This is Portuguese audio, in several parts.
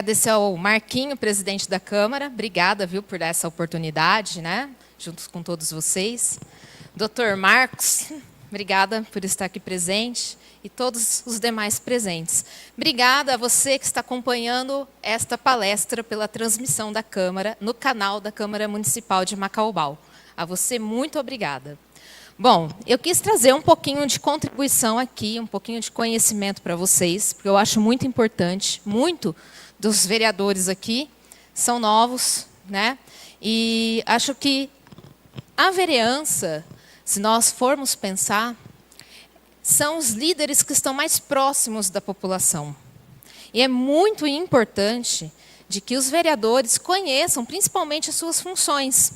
Agradecer ao Marquinho, presidente da Câmara. Obrigada, viu, por essa oportunidade, né? Junto com todos vocês. Dr. Marcos, obrigada por estar aqui presente. E todos os demais presentes. Obrigada a você que está acompanhando esta palestra pela transmissão da Câmara, no canal da Câmara Municipal de Macaubal. A você, muito obrigada. Bom, eu quis trazer um pouquinho de contribuição aqui, um pouquinho de conhecimento para vocês, porque eu acho muito importante, muito dos vereadores aqui são novos, né? E acho que a vereança, se nós formos pensar, são os líderes que estão mais próximos da população. E é muito importante de que os vereadores conheçam principalmente as suas funções.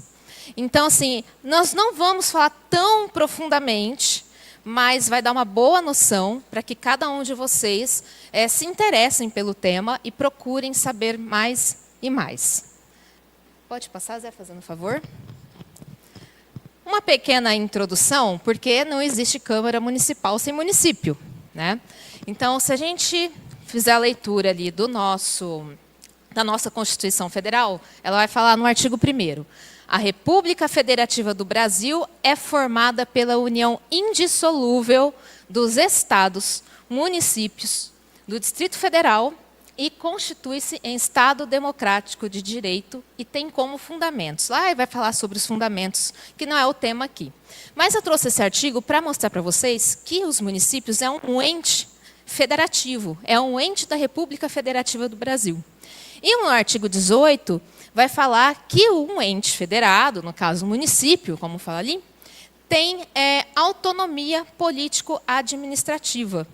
Então, assim, nós não vamos falar tão profundamente, mas vai dar uma boa noção para que cada um de vocês se interessem pelo tema e procurem saber mais e mais. Pode passar, Zé, fazendo favor? Uma pequena introdução, porque não existe Câmara Municipal sem município, né? Então, se a gente fizer a leitura ali da nossa Constituição Federal, ela vai falar no artigo 1º. A República Federativa do Brasil é formada pela união indissolúvel dos estados, municípios, do Distrito Federal e constitui-se em Estado democrático de direito e tem como fundamentos. Lá vai falar sobre os fundamentos, que não é o tema aqui. Mas eu trouxe esse artigo para mostrar para vocês que os municípios é um ente federativo, é um ente da República Federativa do Brasil. E no artigo 18, vai falar que um ente federado, no caso o município, como fala ali, tem autonomia político-administrativa.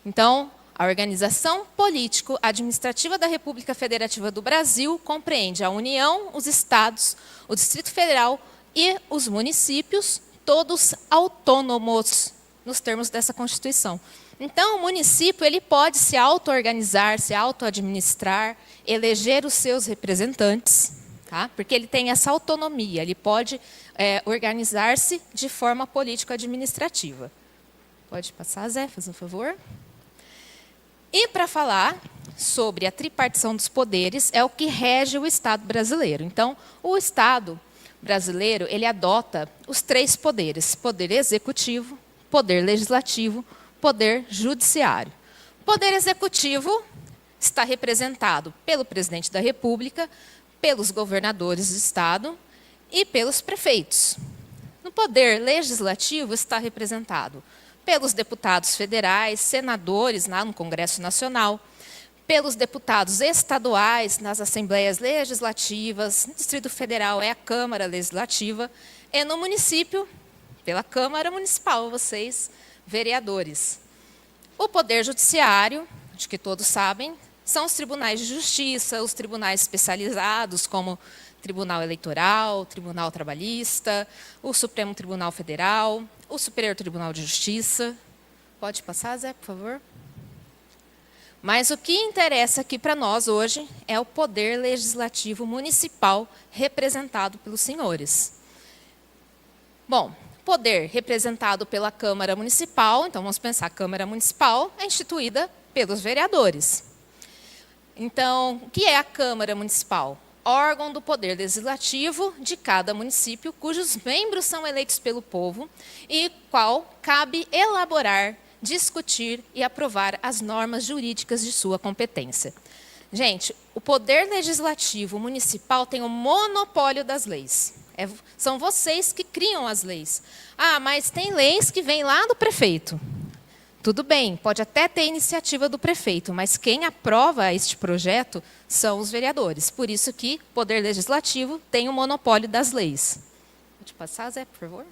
Então, a organização político-administrativa da República Federativa do Brasil compreende a União, os estados, o Distrito Federal e os municípios, todos autônomos, nos termos dessa Constituição. Então, o município ele pode se auto-organizar, se auto-administrar, eleger os seus representantes, tá? Porque ele tem essa autonomia, ele pode organizar-se de forma político-administrativa. Pode passar, Zé, faz um favor. E para falar sobre a tripartição dos poderes, é o que rege o Estado brasileiro. Então, o Estado brasileiro ele adota os 3 poderes: poder executivo, poder legislativo, poder judiciário. O poder executivo está representado pelo presidente da República, pelos governadores do Estado e pelos prefeitos. No poder legislativo está representado pelos deputados federais, senadores lá no Congresso Nacional, pelos deputados estaduais nas assembleias legislativas, no Distrito Federal é a Câmara Legislativa, e no município, pela Câmara Municipal, vocês, vereadores. O poder judiciário, de que todos sabem, são os tribunais de justiça, os tribunais especializados, como Tribunal Eleitoral, Tribunal Trabalhista, o Supremo Tribunal Federal, o Superior Tribunal de Justiça. Pode passar, Zé, por favor? Mas o que interessa aqui para nós hoje é o poder legislativo municipal representado pelos senhores. Bom, poder representado pela Câmara Municipal, então vamos pensar, a Câmara Municipal é instituída pelos vereadores. Então, o que é a Câmara Municipal? Órgão do poder legislativo de cada município, cujos membros são eleitos pelo povo e qual cabe elaborar, discutir e aprovar as normas jurídicas de sua competência. Gente, o poder legislativo municipal tem o monopólio das leis. São vocês que criam as leis. Ah, mas tem leis que vêm lá do prefeito. Tudo bem, pode até ter iniciativa do prefeito, mas quem aprova este projeto são os vereadores. Por isso que o Poder Legislativo tem o monopólio das leis. Pode passar, Zé, por favor?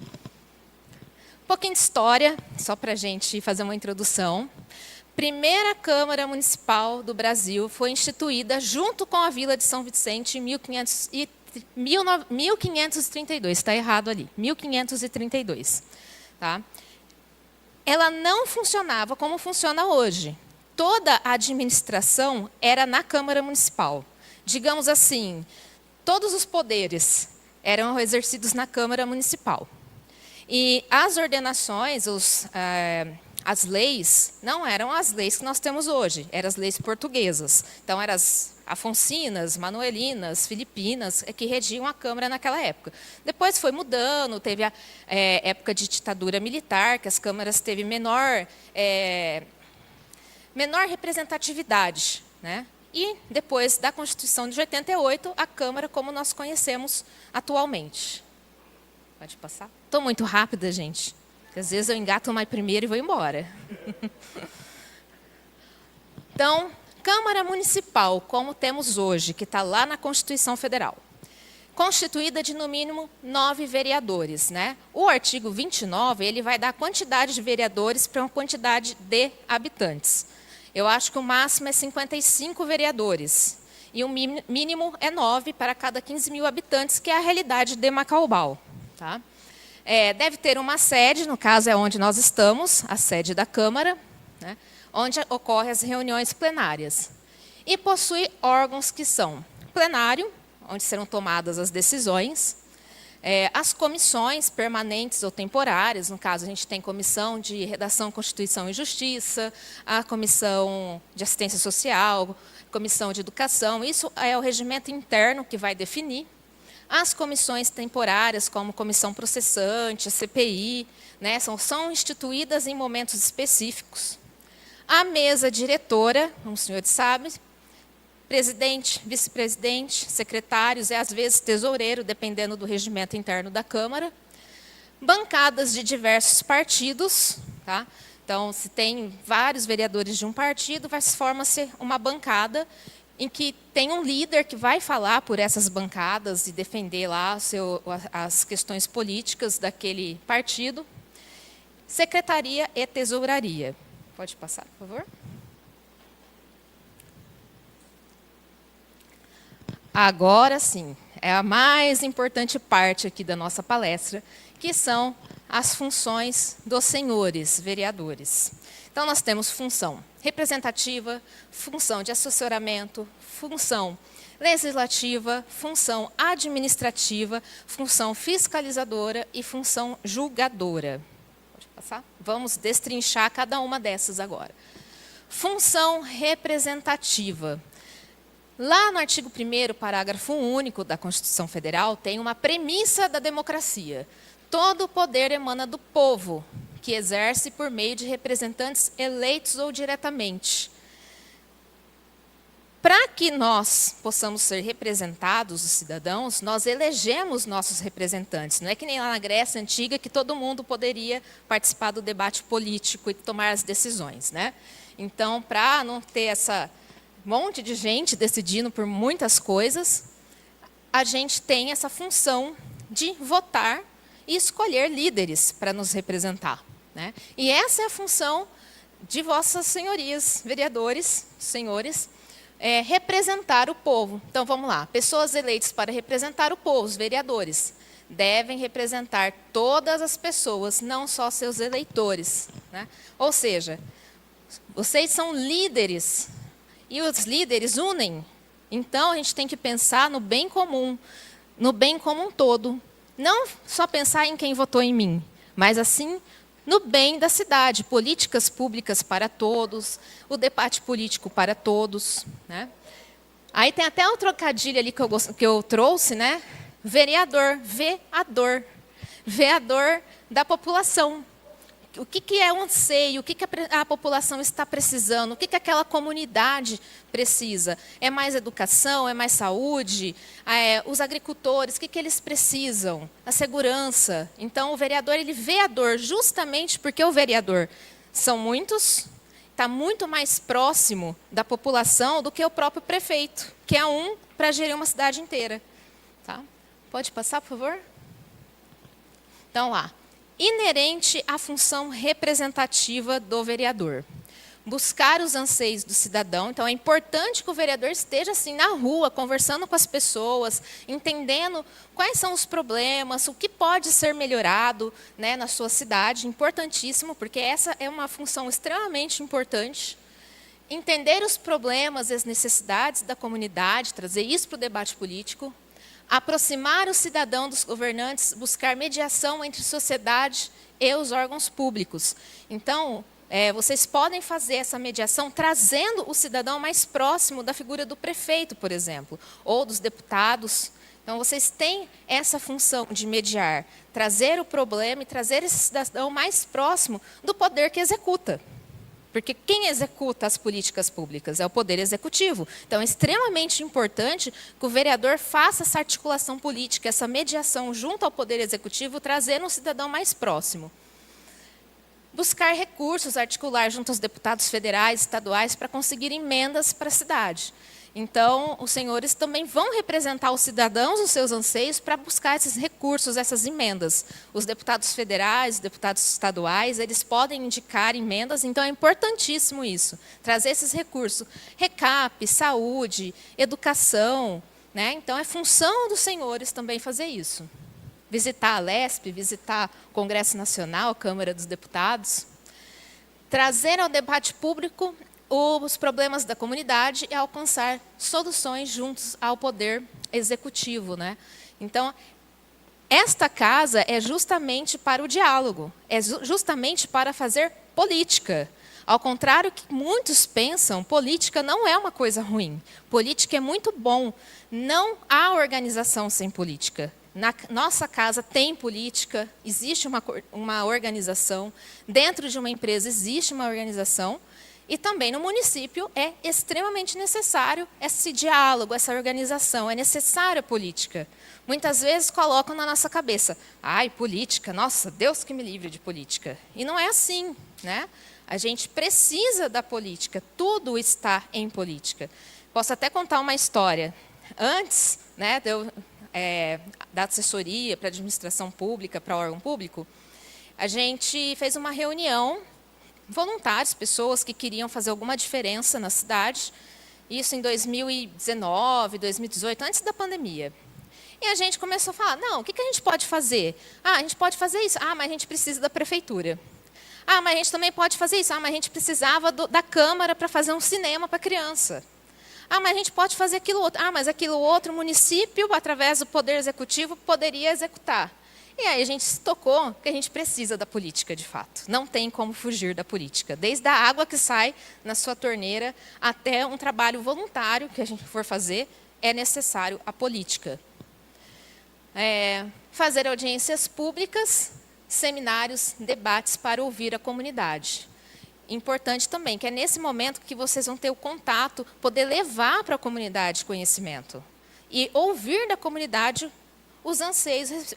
Um pouquinho de história, só para a gente fazer uma introdução. Primeira Câmara Municipal do Brasil foi instituída junto com a Vila de São Vicente em 1532. Está errado ali, 1532. Tá? Ela não funcionava como funciona hoje. Toda a administração era na Câmara Municipal. Digamos assim, todos os poderes eram exercidos na Câmara Municipal. E as ordenações, as leis não eram as leis que nós temos hoje, eram as leis portuguesas. Então, eram as afoncinas, manuelinas, filipinas, que regiam a Câmara naquela época. Depois foi mudando, teve a época de ditadura militar, que as câmaras teve menor representatividade, né? E depois da Constituição de 88, a Câmara como nós conhecemos atualmente. Pode passar? Estou muito rápida, gente. Porque às vezes eu engato mais primeiro e vou embora. Então, Câmara Municipal, como temos hoje, que está lá na Constituição Federal, constituída de, no mínimo, 9 vereadores, né? O artigo 29, ele vai dar a quantidade de vereadores para uma quantidade de habitantes. Eu acho que o máximo é 55 vereadores. E o mínimo é 9 para cada 15 mil habitantes, que é a realidade de Macaubal. Tá? Deve ter uma sede, no caso é onde nós estamos, a sede da Câmara, né? Onde ocorrem as reuniões plenárias. E possui órgãos que são plenário, onde serão tomadas as decisões, as comissões permanentes ou temporárias, no caso a gente tem comissão de redação, Constituição e Justiça, a comissão de assistência social, comissão de educação, isso é o regimento interno que vai definir. As comissões temporárias, como comissão processante, a CPI, né, são instituídas em momentos específicos. A mesa diretora, como os senhores sabem, presidente, vice-presidente, secretários e, às vezes, tesoureiro, dependendo do regimento interno da Câmara. Bancadas de diversos partidos. Tá? Então, se tem vários vereadores de um partido, forma-se uma bancada em que tem um líder que vai falar por essas bancadas e defender lá as questões políticas daquele partido. Secretaria e tesouraria. Pode passar, por favor. Agora sim, é a mais importante parte aqui da nossa palestra, que são as funções dos senhores vereadores. Então, nós temos função representativa, função de assessoramento, função legislativa, função administrativa, função fiscalizadora e função julgadora. Pode passar? Vamos destrinchar cada uma dessas agora. Função representativa. Lá no artigo 1º, parágrafo único da Constituição Federal, tem uma premissa da democracia. Todo o poder emana do povo, que exerce por meio de representantes eleitos ou diretamente. Para que nós possamos ser representados, os cidadãos, nós elegemos nossos representantes. Não é que nem lá na Grécia Antiga, que todo mundo poderia participar do debate político e tomar as decisões, né? Então, para não ter essa monte de gente decidindo por muitas coisas, a gente tem essa função de votar e escolher líderes para nos representar, né? E essa é a função de vossas senhorias, vereadores, senhores, representar o povo. Então, vamos lá. Pessoas eleitas para representar o povo, os vereadores, devem representar todas as pessoas, não só seus eleitores, né? Ou seja, vocês são líderes, e os líderes unem. Então, a gente tem que pensar no bem comum, no bem como um todo. Não só pensar em quem votou em mim, mas, assim, no bem da cidade. Políticas públicas para todos, o debate político para todos, né? Aí tem até um trocadilho ali que eu trouxe, né? Vereador, veador. Veador da população. O que é um anseio, o que a população está precisando, o que aquela comunidade precisa. É mais educação, é mais saúde, os agricultores, o que eles precisam, a segurança. Então, o vereador, ele vereador, justamente porque o vereador são muitos, está muito mais próximo da população do que o próprio prefeito, que é um para gerir uma cidade inteira. Tá? Pode passar, por favor? Então, lá. Inerente à função representativa do vereador. Buscar os anseios do cidadão. Então, é importante que o vereador esteja assim na rua, conversando com as pessoas, entendendo quais são os problemas, o que pode ser melhorado, né, na sua cidade. Importantíssimo, porque essa é uma função extremamente importante. Entender os problemas e as necessidades da comunidade, trazer isso para o debate político. Aproximar o cidadão dos governantes, buscar mediação entre sociedade e os órgãos públicos. Então, Vocês podem fazer essa mediação trazendo o cidadão mais próximo da figura do prefeito, por exemplo, ou dos deputados. Então, vocês têm essa função de mediar, trazer o problema e trazer esse cidadão mais próximo do poder que executa. Porque quem executa as políticas públicas é o Poder Executivo. Então, é extremamente importante que o vereador faça essa articulação política, essa mediação junto ao Poder Executivo, trazendo um cidadão mais próximo. Buscar recursos, articular junto aos deputados federais, estaduais, para conseguir emendas para a cidade. Então, os senhores também vão representar os cidadãos nos seus anseios para buscar esses recursos, essas emendas. Os deputados federais, os deputados estaduais, eles podem indicar emendas, então é importantíssimo isso, trazer esses recursos. Recap, saúde, educação, né? Então, é função dos senhores também fazer isso. Visitar a Lesp, visitar o Congresso Nacional, a Câmara dos Deputados. Trazer ao debate público os problemas da comunidade e alcançar soluções juntos ao Poder Executivo, né? Então, esta casa é justamente para o diálogo, é justamente para fazer política. Ao contrário que muitos pensam, política não é uma coisa ruim. Política é muito bom. Não há organização sem política. Na nossa casa tem política, existe uma organização. Dentro de uma empresa existe uma organização. E também no município é extremamente necessário esse diálogo, essa organização. É necessária a política. Muitas vezes colocam na nossa cabeça, ai, política, nossa, Deus que me livre de política. E não é assim, né? A gente precisa da política, tudo está em política. Posso até contar uma história. Antes, né, da assessoria para administração pública, para órgão público, a gente fez uma reunião, voluntários, pessoas que queriam fazer alguma diferença na cidade, isso em 2019, 2018, antes da pandemia. E a gente começou a falar, não, o que a gente pode fazer? Ah, a gente pode fazer isso. Ah, mas a gente precisa da prefeitura. Ah, mas a gente também pode fazer isso. Ah, mas a gente precisava da Câmara para fazer um cinema para criança. Ah, mas a gente pode fazer aquilo outro. Ah, mas aquilo outro, o município, através do Poder Executivo, poderia executar. E aí a gente se tocou que a gente precisa da política, de fato. Não tem como fugir da política. Desde a água que sai na sua torneira até um trabalho voluntário que a gente for fazer, é necessário a política. Fazer audiências públicas, seminários, debates para ouvir a comunidade. Importante também, que é nesse momento que vocês vão ter o contato, poder levar para a comunidade conhecimento. E ouvir da comunidade os anseios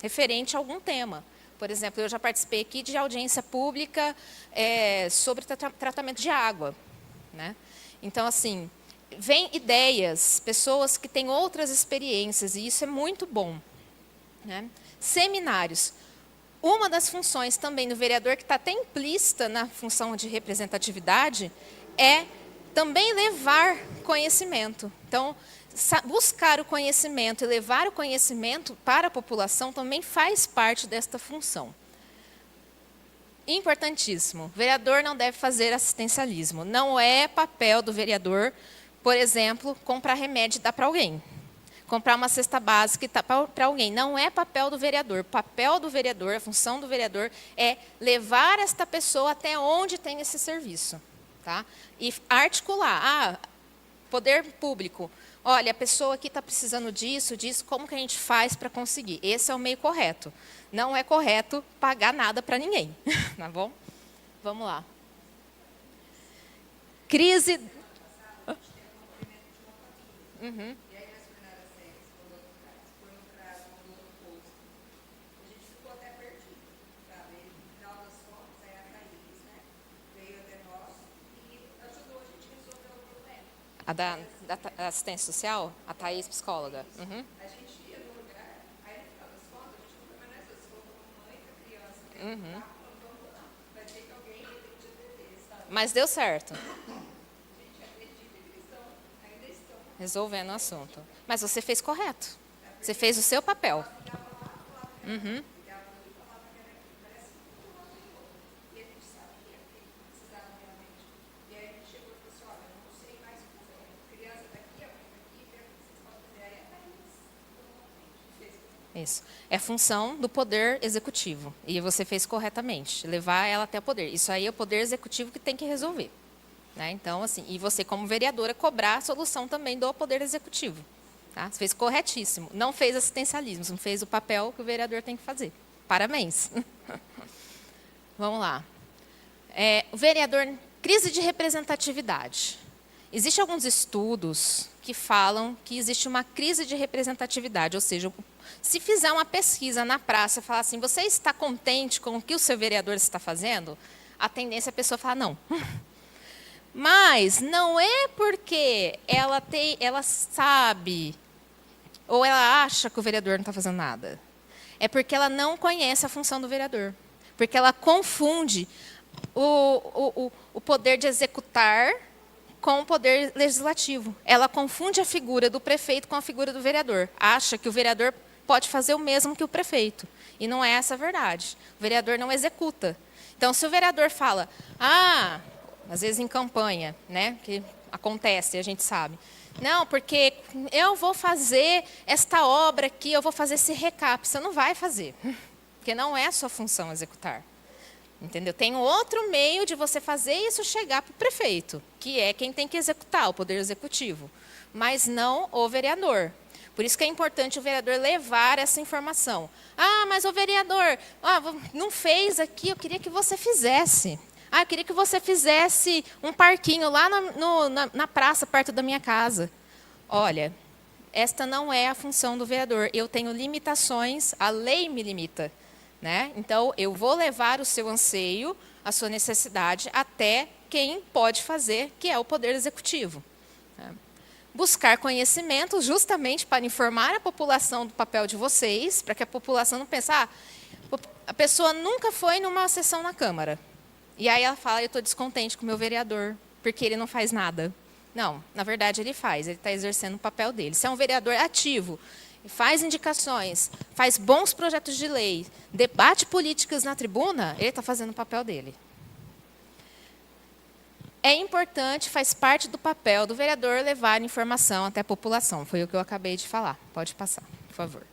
referente a algum tema. Por exemplo, eu já participei aqui de audiência pública sobre tratamento de água, né? Então, assim, vem ideias, pessoas que têm outras experiências, e isso é muito bom, né? Seminários. Uma das funções também do vereador, que está até implícita na função de representatividade, é também levar conhecimento. Então, buscar o conhecimento e levar o conhecimento para a população também faz parte desta função. Importantíssimo, o vereador não deve fazer assistencialismo. Não é papel do vereador, por exemplo, comprar remédio e dar para alguém. Comprar uma cesta básica e dar para alguém. Não é papel do vereador. O papel do vereador, a função do vereador é levar esta pessoa até onde tem esse serviço. Tá? E articular. Poder público. Olha, a pessoa aqui está precisando disso, como que a gente faz para conseguir? Esse é o meio correto. Não é correto pagar nada para ninguém. Tá bom? Vamos lá. Crise... Uhum. A da assistência social? A Thaís, psicóloga. Uhum. A gente ia no lugar, aí no final das contas, a gente não foi mais nós, você colocou a mãe, a criança, uhum. Vai ter que alguém tem que te atender, sabe? Mas deu certo. A gente acredita que eles ainda estão resolvendo o assunto. Mas você fez correto. Você fez o seu papel. Uhum. Isso. É função do poder executivo. E você fez corretamente, levar ela até o poder. Isso aí é o poder executivo que tem que resolver. Né? Então, assim, e você, como vereadora, cobrar a solução também do poder executivo. Tá? Você fez corretíssimo. Não fez assistencialismo, não fez o papel que o vereador tem que fazer. Parabéns. Vamos lá. O vereador, crise de representatividade. Existem alguns estudos que falam que existe uma crise de representatividade, ou seja, se fizer uma pesquisa na praça e falar assim, você está contente com o que o seu vereador está fazendo? A tendência é a pessoa falar não. Mas não é porque ela sabe ou ela acha que o vereador não está fazendo nada. É porque ela não conhece a função do vereador. Porque ela confunde o poder de executar com o poder legislativo. Ela confunde a figura do prefeito com a figura do vereador. Acha que o vereador pode fazer o mesmo que o prefeito. E não é essa a verdade. O vereador não executa. Então, se o vereador fala, às vezes em campanha, né, que acontece, a gente sabe, não, porque eu vou fazer esta obra aqui, eu vou fazer esse recap. Você não vai fazer, porque não é a sua função executar. Entendeu? Tem outro meio de você fazer isso chegar para o prefeito, que é quem tem que executar, o poder executivo, mas não o vereador. Por isso que é importante o vereador levar essa informação. Mas o vereador não fez aqui, eu queria que você fizesse. Eu queria que você fizesse um parquinho lá na praça, perto da minha casa. Olha, esta não é a função do vereador. Eu tenho limitações, a lei me limita. Né? Então, eu vou levar o seu anseio, a sua necessidade, até quem pode fazer, que é o Poder Executivo. Né? Buscar conhecimento justamente para informar a população do papel de vocês, para que a população não pense, a pessoa nunca foi numa sessão na Câmara. E aí ela fala, eu estou descontente com o meu vereador, porque ele não faz nada. Não, na verdade ele faz, ele está exercendo o papel dele. Se é um vereador ativo, faz indicações, faz bons projetos de lei, debate políticas na tribuna, ele está fazendo o papel dele. É importante, faz parte do papel do vereador levar informação até a população. Foi o que eu acabei de falar. Pode passar, por favor.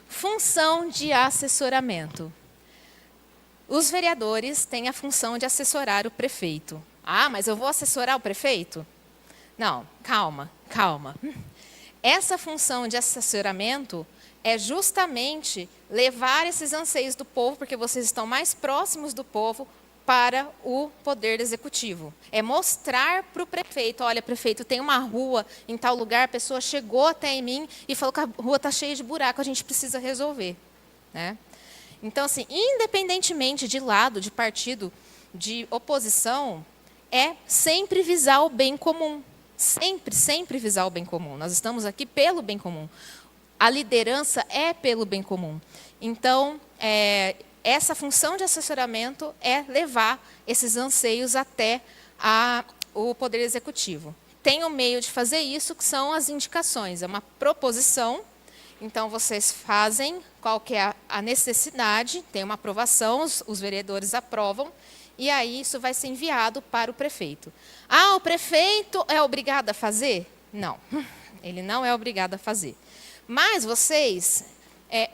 Função de assessoramento. Os vereadores têm a função de assessorar o prefeito. Mas eu vou assessorar o prefeito? Não, calma. Essa função de assessoramento é justamente levar esses anseios do povo, porque vocês estão mais próximos do povo, para o poder executivo. É mostrar para o prefeito, olha, prefeito, tem uma rua em tal lugar, a pessoa chegou até em mim e falou que a rua está cheia de buraco, a gente precisa resolver. Né? Então, assim, independentemente de lado, de partido, de oposição, é sempre visar o bem comum. Sempre visar o bem comum. Nós estamos aqui pelo bem comum. A liderança é pelo bem comum. Então, essa função de assessoramento é levar esses anseios até o Poder Executivo. Tem um meio de fazer isso, que são as indicações. É uma proposição. Então, vocês fazem qual que é a necessidade, tem uma aprovação, os vereadores aprovam, e aí isso vai ser enviado para o prefeito. O prefeito é obrigado a fazer? Não, ele não é obrigado a fazer. Mas vocês,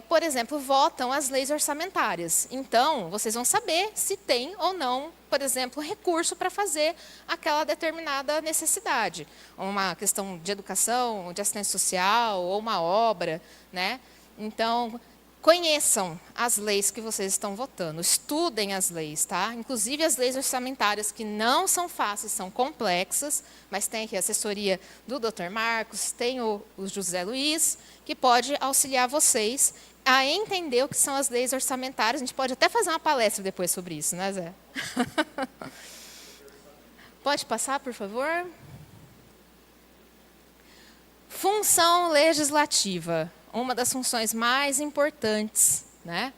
por exemplo, votam as leis orçamentárias. Então, vocês vão saber se tem ou não, por exemplo, recurso para fazer aquela determinada necessidade. Uma questão de educação, de assistência social, ou uma obra. Né? Então, conheçam as leis que vocês estão votando, estudem as leis, tá? Inclusive as leis orçamentárias, que não são fáceis, são complexas, mas tem aqui a assessoria do Dr. Marcos, tem o José Luiz, que pode auxiliar vocês a entender o que são as leis orçamentárias. A gente pode até fazer uma palestra depois sobre isso, né, Zé? Pode passar, por favor? Função legislativa. Uma das funções mais importantes, né?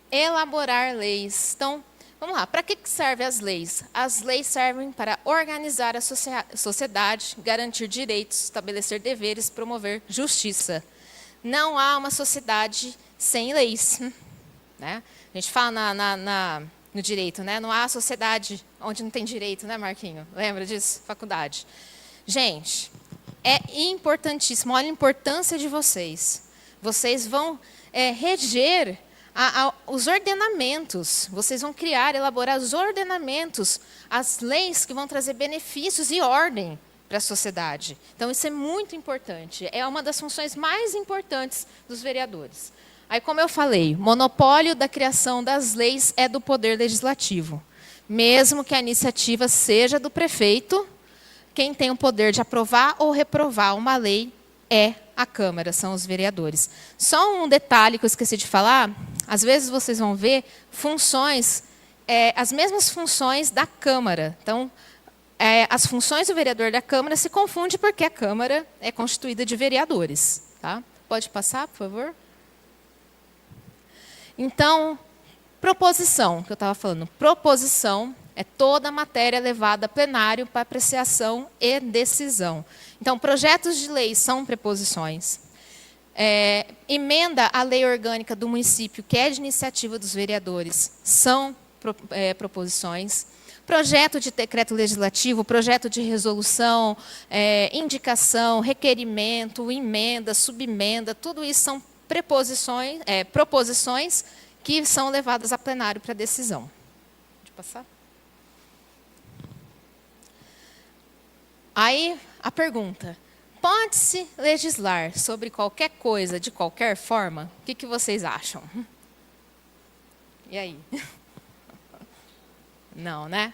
Elaborar leis. Então, vamos lá, para que servem as leis? As leis servem para organizar a sociedade, garantir direitos, estabelecer deveres, promover justiça. Não há uma sociedade sem leis. Né? A gente fala no direito, né? Não há sociedade onde não tem direito, né, Marquinho? Lembra disso? Faculdade. Gente, é importantíssimo, olha a importância de vocês. vocês vão reger os ordenamentos, vocês vão criar, elaborar os ordenamentos, as leis que vão trazer benefícios e ordem para a sociedade. Então, isso é muito importante. É uma das funções mais importantes dos vereadores. Aí, como eu falei, o monopólio da criação das leis é do Poder Legislativo. Mesmo que a iniciativa seja do prefeito, quem tem o poder de aprovar ou reprovar uma lei é a Câmara, são os vereadores. Só um detalhe que eu esqueci de falar, às vezes vocês vão ver funções, as mesmas funções da Câmara. Então, as funções do vereador da Câmara se confundem porque a Câmara é constituída de vereadores. Tá? Pode passar, por favor? Então, proposição, que eu estava falando. Proposição é toda a matéria levada a plenário para apreciação e decisão. Então, projetos de lei são preposições. Emenda à lei orgânica do município, que é de iniciativa dos vereadores, são proposições. Projeto de decreto legislativo, projeto de resolução, indicação, requerimento, emenda, subemenda, tudo isso são proposições que são levadas a plenário para decisão. Pode passar? Aí, a pergunta: pode-se legislar sobre qualquer coisa, de qualquer forma? O que vocês acham? E aí? Não, né?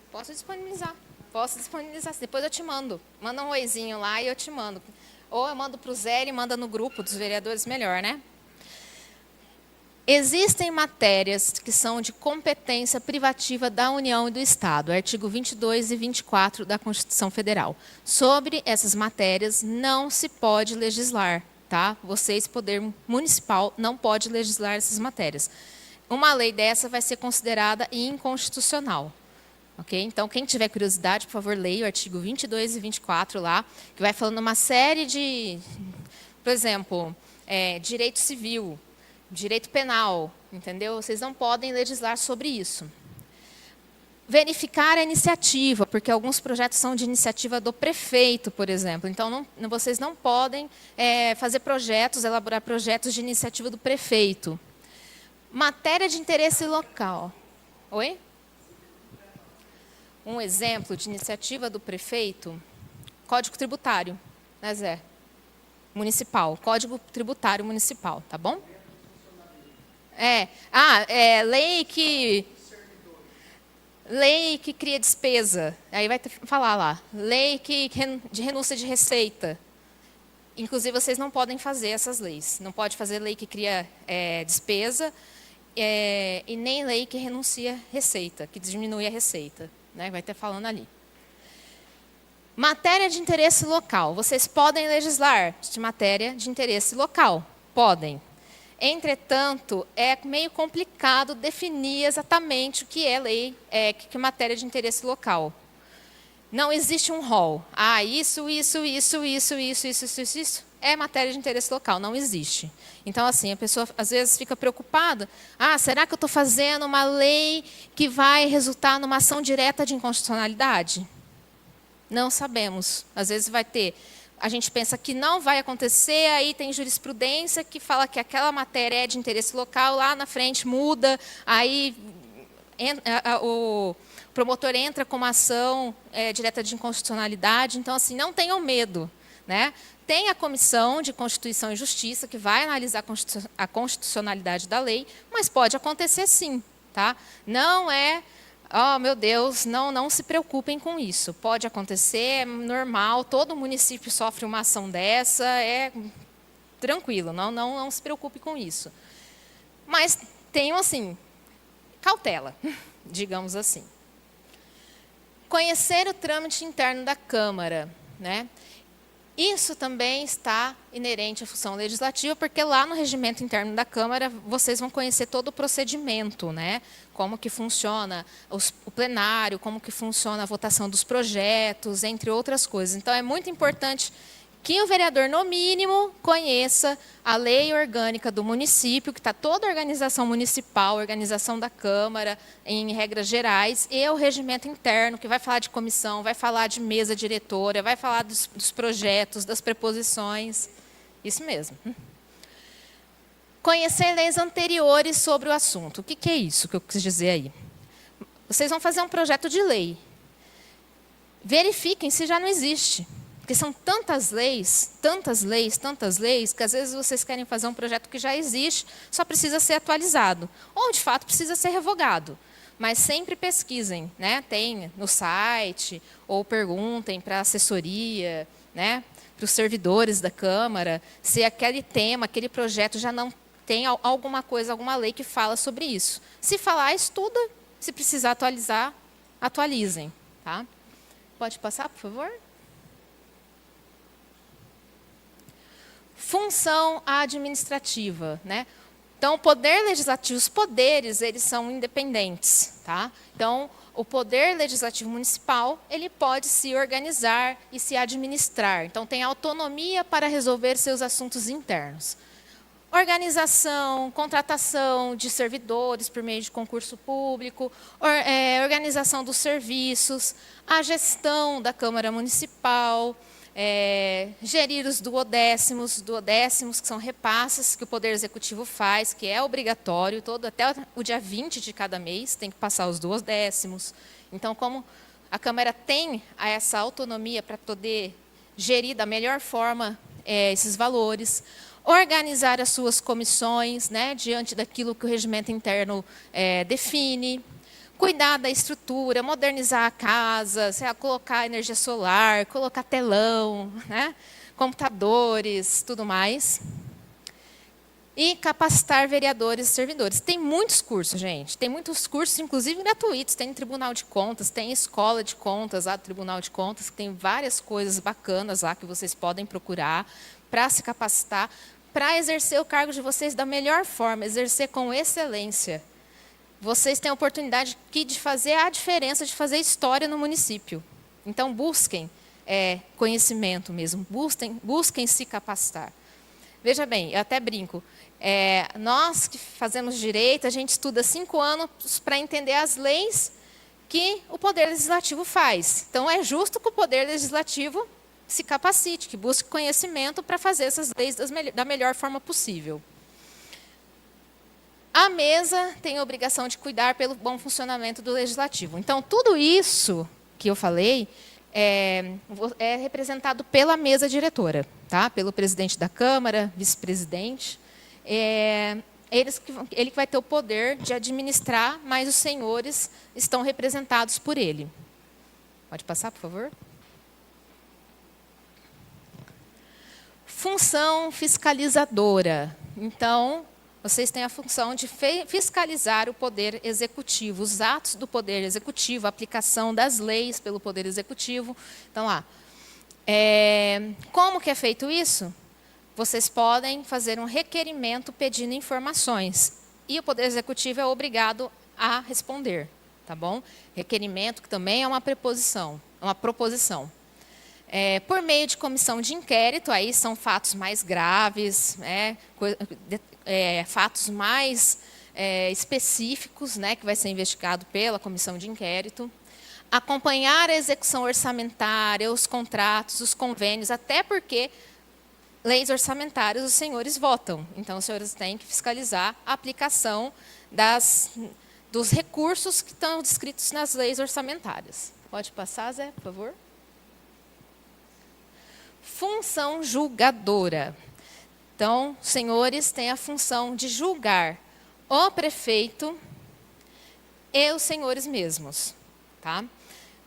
Posso disponibilizar. Depois eu te mando. Manda um oizinho lá e eu te mando. Ou eu mando para o Zé e manda no grupo dos vereadores, melhor, né? Existem matérias que são de competência privativa da União e do Estado, artigo 22 e 24 da Constituição Federal. Sobre essas matérias não se pode legislar, tá? Vocês, poder municipal, não pode legislar essas matérias. Uma lei dessa vai ser considerada inconstitucional. Okay? Então, quem tiver curiosidade, por favor, leia o artigo 22 e 24 lá, que vai falando uma série de, por exemplo, direito civil, direito penal, entendeu? Vocês não podem legislar sobre isso. Verificar a iniciativa, porque alguns projetos são de iniciativa do prefeito, por exemplo. Então, vocês não podem fazer projetos, elaborar projetos de iniciativa do prefeito. Matéria de interesse local. Oi? Um exemplo de iniciativa do prefeito, Código Tributário, né, Zé? Municipal, Código Tributário Municipal, tá bom? Lei que cria despesa, aí vai falar lá, lei de renúncia de receita. Inclusive, vocês não podem fazer essas leis, não pode fazer lei que cria despesa e nem lei que renuncia receita, que diminui a receita. Né, vai ter falando ali. Matéria de interesse local. Vocês podem legislar de matéria de interesse local. Podem. Entretanto, é meio complicado definir exatamente o que é lei, que é matéria de interesse local. Não existe um rol. Isso é matéria de interesse local. Não existe. Então, assim, a pessoa às vezes fica preocupada. Será que eu estou fazendo uma lei que vai resultar numa ação direta de inconstitucionalidade? Não sabemos. Às vezes vai ter. A gente pensa que não vai acontecer, aí tem jurisprudência que fala que aquela matéria é de interesse local, lá na frente muda, aí o promotor entra com uma ação direta de inconstitucionalidade. Então, assim, não tenham medo, né? Tem a Comissão de Constituição e Justiça, que vai analisar a constitucionalidade da lei, mas pode acontecer sim. Tá? Não é, meu Deus, não se preocupem com isso. Pode acontecer, é normal, todo município sofre uma ação dessa, é tranquilo, não se preocupe com isso. Mas tenham, assim, cautela, digamos assim. Conhecer o trâmite interno da Câmara, né? Isso também está inerente à função legislativa, porque lá no regimento interno da Câmara vocês vão conhecer todo o procedimento, né? Como que funciona o plenário, como que funciona a votação dos projetos, entre outras coisas. Então, é muito importante que o vereador, no mínimo, conheça a lei orgânica do município, que está toda a organização municipal, organização da Câmara, em regras gerais, e o regimento interno, que vai falar de comissão, vai falar de mesa diretora, vai falar dos projetos, das preposições. Isso mesmo. Conhecer leis anteriores sobre o assunto. O que é isso que eu quis dizer aí? Vocês vão fazer um projeto de lei. Verifiquem se já não existe. Porque são tantas leis, que às vezes vocês querem fazer um projeto que já existe, só precisa ser atualizado. Ou, de fato, precisa ser revogado. Mas sempre pesquisem, né? Tem no site, ou perguntem para a assessoria, né? Para os servidores da Câmara, se aquele tema, aquele projeto já não tem alguma coisa, alguma lei que fala sobre isso. Se falar, estuda. Se precisar atualizar, atualizem. Tá? Pode passar, por favor? Função administrativa, né? Então, o poder legislativo, os poderes, eles são independentes, tá? Então, o poder legislativo municipal, ele pode se organizar e se administrar. Então, tem autonomia para resolver seus assuntos internos. Organização, contratação de servidores por meio de concurso público, organização dos serviços, a gestão da Câmara Municipal, gerir os duodécimos, que são repasses que o Poder Executivo faz, que é obrigatório, até o dia 20 de cada mês tem que passar os duodécimos. Então, como a Câmara tem essa autonomia para poder gerir da melhor forma esses valores, organizar as suas comissões, né, diante daquilo que o regimento interno define, cuidar da estrutura, modernizar a casa, colocar energia solar, colocar telão, né, computadores, tudo mais. E capacitar vereadores e servidores. Tem muitos cursos, gente. Tem muitos cursos, inclusive gratuitos. Tem Tribunal de Contas, tem Escola de Contas lá do Tribunal de Contas, que tem várias coisas bacanas lá que vocês podem procurar para se capacitar, para exercer o cargo de vocês da melhor forma, exercer com excelência. Vocês têm a oportunidade aqui de fazer a diferença, de fazer história no município. Então, busquem conhecimento mesmo, busquem se capacitar. Veja bem, eu até brinco, nós que fazemos direito, a gente estuda 5 anos para entender as leis que o Poder Legislativo faz. Então, é justo que o Poder Legislativo se capacite, que busque conhecimento para fazer essas leis da melhor forma possível. A mesa tem a obrigação de cuidar pelo bom funcionamento do Legislativo. Então, tudo isso que eu falei é representado pela mesa diretora, tá? Pelo presidente da Câmara, vice-presidente. Ele que vai ter o poder de administrar, mas os senhores estão representados por ele. Pode passar, por favor? Função fiscalizadora. Então, vocês têm a função de fiscalizar o Poder Executivo, os atos do Poder Executivo, a aplicação das leis pelo Poder Executivo. Então, como que é feito isso? Vocês podem fazer um requerimento pedindo informações. E o Poder Executivo é obrigado a responder. Tá bom? Requerimento, que também é uma preposição, uma proposição. Por meio de comissão de inquérito, aí são fatos mais graves, fatos mais específicos, né, que vai ser investigado pela comissão de inquérito. Acompanhar a execução orçamentária, os contratos, os convênios, até porque leis orçamentárias os senhores votam. Então, os senhores têm que fiscalizar a aplicação dos recursos que estão descritos nas leis orçamentárias. Pode passar, Zé, por favor? Função julgadora. Então, os senhores têm a função de julgar o prefeito e os senhores mesmos. Tá?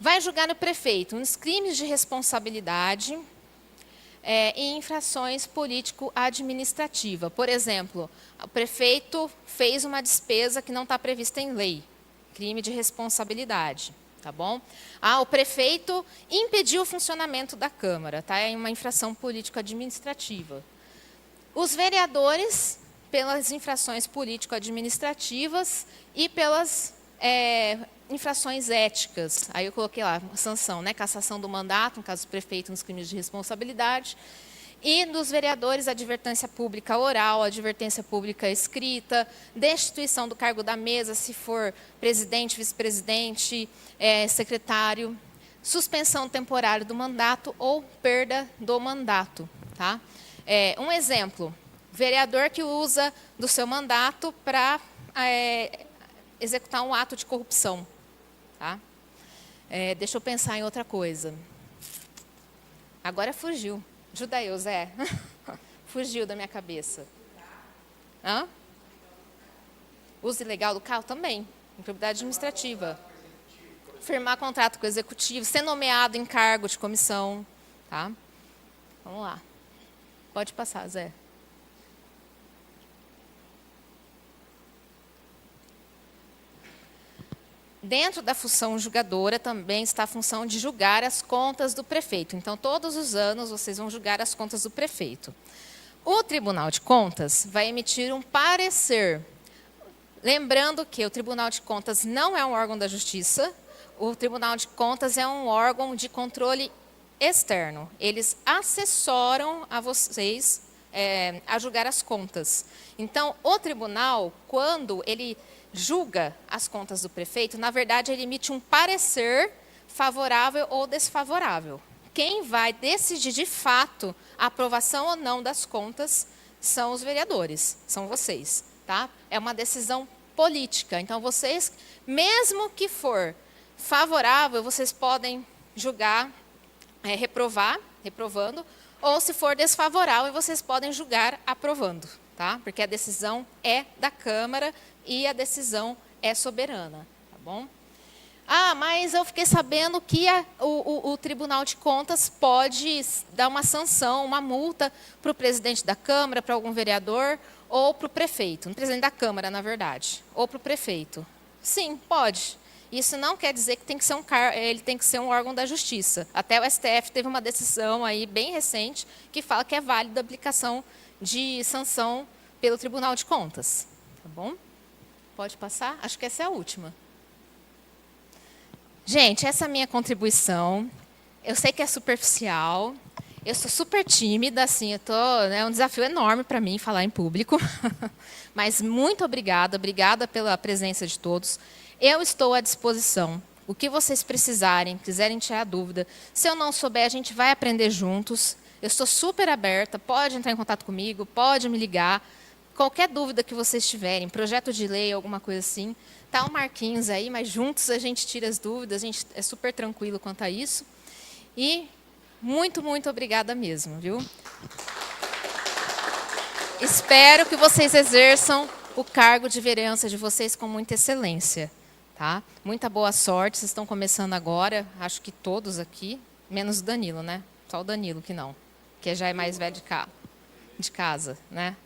Vai julgar o prefeito nos crimes de responsabilidade e infrações político-administrativa. Por exemplo, o prefeito fez uma despesa que não está prevista em lei, crime de responsabilidade. Tá bom? O prefeito impediu o funcionamento da Câmara, tá? É uma infração político-administrativa. Os vereadores, pelas infrações político-administrativas e pelas infrações éticas. Aí eu coloquei lá, sanção, né? Cassação do mandato, no caso do prefeito, nos crimes de responsabilidade. E dos vereadores, advertência pública oral, advertência pública escrita, destituição do cargo da mesa, se for presidente, vice-presidente, secretário, suspensão temporária do mandato ou perda do mandato. Tá? Um exemplo, vereador que usa do seu mandato para executar um ato de corrupção. Tá? Deixa eu pensar em outra coisa. Agora fugiu. Ajuda eu, Zé. Fugiu da minha cabeça. Hã? Uso ilegal do carro também. Improbidade administrativa. Firmar contrato com o executivo. Ser nomeado em cargo de comissão. Tá? Vamos lá. Pode passar, Zé. Dentro da função julgadora também está a função de julgar as contas do prefeito. Então, todos os anos, vocês vão julgar as contas do prefeito. O Tribunal de Contas vai emitir um parecer. Lembrando que o Tribunal de Contas não é um órgão da Justiça, o Tribunal de Contas é um órgão de controle externo. Eles assessoram a vocês a julgar as contas. Então, o tribunal, quando ele julga as contas do prefeito, na verdade, ele emite um parecer favorável ou desfavorável. Quem vai decidir, de fato, a aprovação ou não das contas são os vereadores, são vocês. Tá? É uma decisão política. Então, vocês, mesmo que for favorável, vocês podem julgar, reprovando, ou se for desfavorável, vocês podem julgar aprovando. Tá? Porque a decisão é da Câmara e a decisão é soberana. Tá bom? Ah, mas eu fiquei sabendo que o Tribunal de Contas pode dar uma sanção, uma multa para o presidente da Câmara, para algum vereador, ou para o prefeito. O presidente da Câmara, na verdade, ou para o prefeito. Sim, pode. Isso não quer dizer que ele tem que ser um órgão da Justiça. Até o STF teve uma decisão aí bem recente que fala que é válida a aplicação de sanção pelo Tribunal de Contas. Tá bom? Pode passar? Acho que essa é a última. Gente, essa é a minha contribuição. Eu sei que é superficial. Eu sou super tímida, assim, é um desafio enorme para mim falar em público. Mas muito obrigada pela presença de todos. Eu estou à disposição. O que vocês precisarem, quiserem tirar dúvida. Se eu não souber, a gente vai aprender juntos. Eu estou super aberta, pode entrar em contato comigo, pode me ligar. Qualquer dúvida que vocês tiverem, projeto de lei, alguma coisa assim, tá o Marquinhos aí, mas juntos a gente tira as dúvidas, a gente é super tranquilo quanto a isso. E muito, muito obrigada mesmo, viu? Espero que vocês exerçam o cargo de vereança de vocês com muita excelência. Tá? Muita boa sorte, vocês estão começando agora, acho que todos aqui, menos o Danilo, né? Só o Danilo que não, que já é mais velho de casa, né?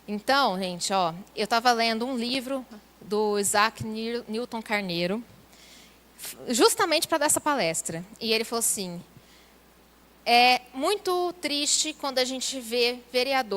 Então, gente, ó, eu estava lendo um livro do Isaac Newton Carneiro, justamente para dar essa palestra. E ele falou assim, é muito triste quando a gente vê vereadores